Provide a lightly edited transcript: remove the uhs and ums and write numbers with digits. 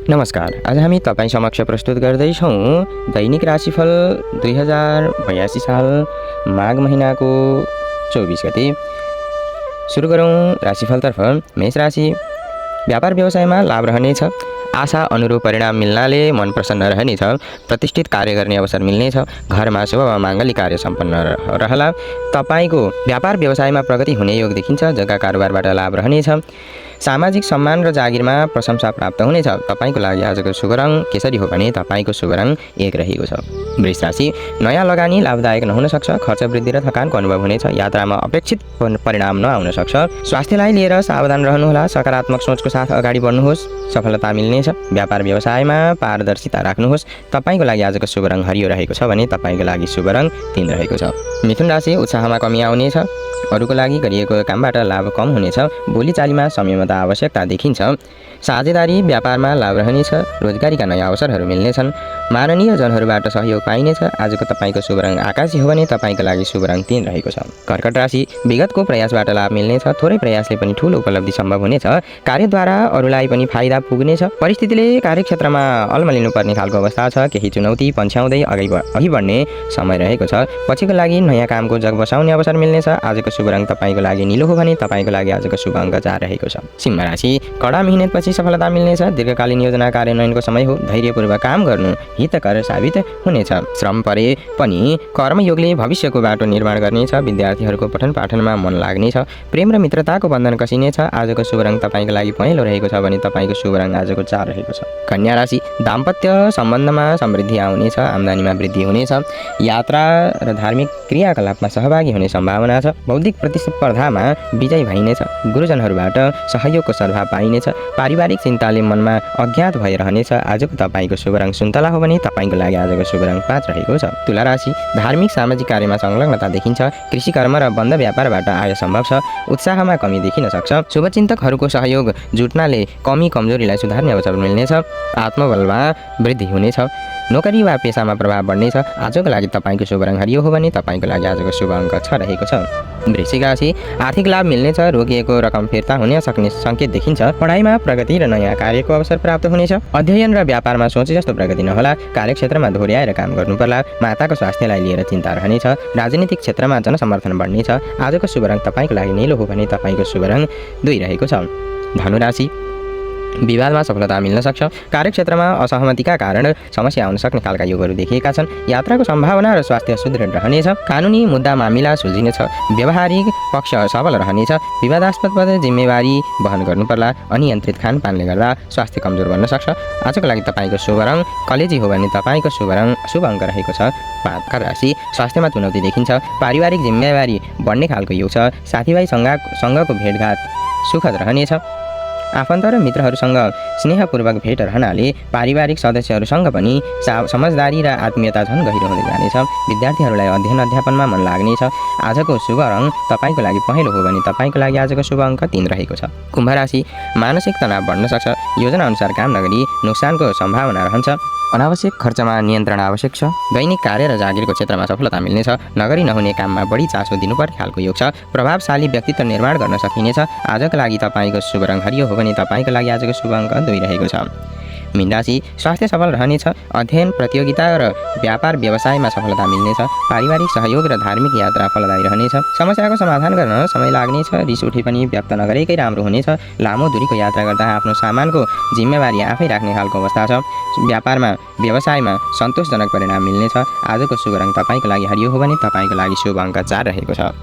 नमस्कार। आज हामी तपाईँ समक्ष प्रस्तुत गर्दैछौँ दैनिक राशिफल 2082 साल माघ महिनाको 24 गते। सुरु गरौँ राशिफलतर्फ। मेष राशि, व्यापार व्यवसायमा लाभ रहनेछ। आशा अनुरूप परिणाम मिल्नाले मन प्रसन्न रहनेछ। प्रतिष्ठित कार्य गर्ने अवसर मिल्नेछ। घरमा शुभ वा माङ्गलिक कार्य सम्पन्न रहला। तपाईँको व्यापार व्यवसायमा प्रगति हुने योग देखिन्छ। जग्गा कारोबारबाट लाभ रहनेछ। सामाजिक सम्मान र जागिरमा प्रशंसा प्राप्त हुनेछ। तपाईँको लागि आजको शुभ रङ केसरी हो भने तपाईँको शुभ रङ 1 रहेको छ। वृष राशि, नयाँ लगानी लाभदायक नहुन सक्छ। खर्च वृद्धि र थकानको अनुभव हुनेछ। यात्रामा अपेक्षित परिणाम नआउन सक्छ। स्वास्थ्यलाई लिएर सावधान रहनुहोला। सकारात्मक सोचको साथ अगाडि बढ्नुहोस्, सफलता मिल्नेछ। व्यापार व्यवसायमा पारदर्शिता राख्नुहोस्। तपाईँको लागि आजको शुभ रङ हरियो रहेको छ भने तपाईँको लागि शुभ रङ 3 रहेको छ। मिथुन राशि, उत्साहमा कमी आउनेछ। अरूको लागि गरिएको कामबाट लाभ कम हुनेछ। बोलीचालीमा संयमता आवश्यकता देखिन्छ। साझेदारी व्यापारमा लाभ रहनेछ। रोजगारीका नयाँ अवसरहरू मिल्नेछन्। माननीय जनहरूबाट सहयोग पाइनेछ। आजको तपाईँको शुभ रङ आकाशी हो भने तपाईँको लागि शुभ रङ 3 रहेको छ। कर्कट राशि, विगतको प्रयासबाट लाभ मिल्नेछ। थोरै प्रयासले पनि ठुलो उपलब्धि सम्भव हुनेछ। कार्यद्वारा अरूलाई पनि फाइदा पुग्नेछ। परिस्थितिले कार्यक्षेत्रमा अल्मलिनुपर्ने खालको अवस्था छ। केही चुनौती पन्छ्याउँदै अघि बढ्ने समय रहेको छ। पछिको लागि नयाँ कामको जग बसाउने अवसर मिल्नेछ। आजको शुभ रङ तपाईँको लागि नीलो हो भने तपाईँको लागि आजको शुभ अङ्क 4 रहेको छ। सिंह राशि, कडा मेहनतपछि सफलता मिल्नेछ। दीर्घकालीन योजना कार्यान्वयनको समय हो। धैर्यपूर्वक काम गर्नु हितकर साबित हुनेछ। श्रम परे पनि कर्मयोगले भविष्यको बाटो निर्माण गर्नेछ। विद्यार्थीहरूको पठन पाठनमा मन लाग्नेछ। प्रेम र मित्रताको बन्धन कसिनेछ। आजको शुभ रङ तपाईँको लागि पहेँलो रहेको छ भने तपाईँको शुभ रङ आजको 4 रहेको छ। कन्या राशि, दाम्पत्य सम्बन्धमा समृद्धि आउनेछ। आम्दानीमा वृद्धि हुनेछ। यात्रा र धार्मिक क्रियाकलापमा सहभागी हुने सम्भावना छ। बौद्धिक प्रतिस्पर्धामा विजयी भइनेछ। गुरुजनहरूबाट सहयोगको सद्भाव पाइनेछ। पारिवारिक चिन्ताले मनमा अज्ञात भइरहनेछ। आजको तपाईँको शुभ रङ सुन्तला हो भने तपाईँको लागि आजको शुभ रङ 5 रहेको छ। तुला राशि, धार्मिक सामाजिक कार्यमा संलग्नता देखिन्छ। कृषि कर्म र बन्द व्यापारबाट आय सम्भव छ। उत्साहमा कमी देखिन सक्छ। शुभचिन्तकहरूको सहयोग जुट्नाले कमी कमजोरीलाई सुधार्ने अवसर मिल्नेछ। आत्मबलमा वृद्धि हुनेछ। नोकरी वा पेसामा प्रभाव बढ्नेछ। आजको लागि तपाईँको शुभ रङ हरियो हो भने तपाईँको लागि आजको शुभ अङ्क 6 रहेको छ। वृश्चिक राशि, आर्थिक लाभ मिल्नेछ। रोकिएको रकम फिर्ता हुन सक्ने सङ्केत देखिन्छ। पढाइमा प्रगति र नयाँ कार्यको अवसर प्राप्त हुनेछ। अध्ययन र व्यापारमा सोचे जस्तो प्रगति नहोला। कार्यक्षेत्रमा दोहोऱ्याएर काम गर्नुपर्ला। माताको स्वास्थ्यलाई लिएर चिन्ता रहनेछ। राजनीतिक क्षेत्रमा जनसमर्थन बढ्नेछ। आजको शुभ रङ तपाईँको लागि नीलो हो भने तपाईँको शुभ रङ 2 रहेको छ। धनु राशि, विवादमा सफलता मिल्न सक्छ। कार्यक्षेत्रमा असहमतिका कारण समस्या आउन सक्ने खालका योगहरू देखिएका छन्। यात्राको सम्भावना र स्वास्थ्य सुदृढ रहनेछ। कानुनी मुद्दा मामिला सुल्झिनेछ। व्यावहारिक पक्ष सबल रहनेछ। विवादास्पद जिम्मेवारी वहन गर्नुपर्ला। अनियन्त्रित खानपानले गर्दा स्वास्थ्य कमजोर बन्न सक्छ। आजको लागि तपाईँको शुभ रङ कलेजी हो भने तपाईँको शुभ अङ्क रहेको छ 5। मकर राशि, स्वास्थ्यमा चुनौती देखिन्छ। पारिवारिक जिम्मेवारी बढ्ने खालको योग छ। साथीभाइसँगको भेटघाट सुखद रहनेछ। आफन्त र मित्रहरूसँग स्नेहपूर्वक भेट रहनाले पारिवारिक सदस्यहरूसँग पनि समझदारी र आत्मीयता झन् गहिरो हुँदै जानेछ। विद्यार्थीहरूलाई अध्ययन अध्यापनमा मन लाग्नेछ। आजको शुभ रङ तपाईँको लागि पहेँलो हो भने तपाईँको लागि आजको शुभ अङ्क 3 रहेको छ। कुम्भ राशि, मानसिक तनाव बढ्न सक्छ। योजनाअनुसार काम नगरी नोक्सानको सम्भावना रहन्छ। अनावश्यक खर्चमा नियन्त्रण आवश्यक छ। दैनिक कार्य र जागिरको क्षेत्रमा सफलता मिल्नेछ। नगरी नहुने काममा बढी चासो दिनुपर्ने खालको योग छ। प्रभावशाली व्यक्तित्व निर्माण गर्न सकिनेछ। आजको लागि तपाईँको शुभ रङ हरियो हो भने तपाईँको लागि आजको शुभ अङ्क 2 रहेको छ। मीन राशि, स्वास्थ्य सबल रहनेछ। अध्ययन, प्रतियोगिता र व्यापार व्यवसायमा सफलता मिल्नेछ। पारिवारिक सहयोग र धार्मिक यात्रा फलदायी रहनेछ। समस्याको समाधान गर्न समय लाग्नेछ। रिस उठे पनि व्यक्त नगरेकै राम्रो हुनेछ। लामो दूरीको यात्रा गर्दा आफ्नो सामानको जिम्मेवारी आफै राख्ने खालको अवस्था छ। व्यापारमा व्यवसायमा सन्तोषजनक परिणाम मिल्नेछ। आजको शुभ रङ तपाईँको लागि हरियो हो भने तपाईँको लागि शुभ अङ्क 4 रहेको छ।